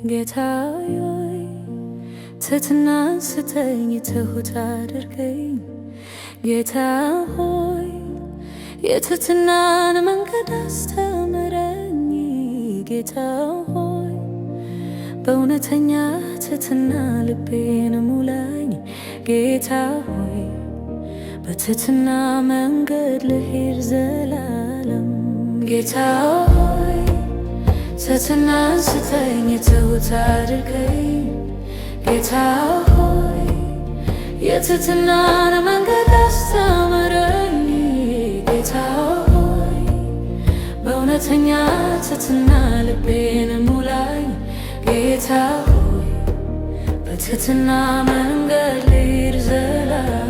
ጌታዬ ሆይ ትሕትናን ስጠኝ፣ ትሁት አድርገኝ። ጌታ ሆይ የትሕትናን መንገድ አስተምረኝ። ጌታ ሆይ በእውነተኛ ትሕትና ልቤን ሙላኝ። ጌታ ሆይ በትሕትና መንገድ ልሂድ ዘላለም። ጌታ ሆይ ትሕትናን ስጠኝ፣ ትሁት አድርገኝ። ጌታ ሆይ የትሕትናን መንገድ አስተምረኝ። ጌታ ሆይ በእውነተኛ ትሕትና ልቤን ሙላኝ። ጌታ ሆይ በትሕትና መንገድ ልሂድ ዘላለም።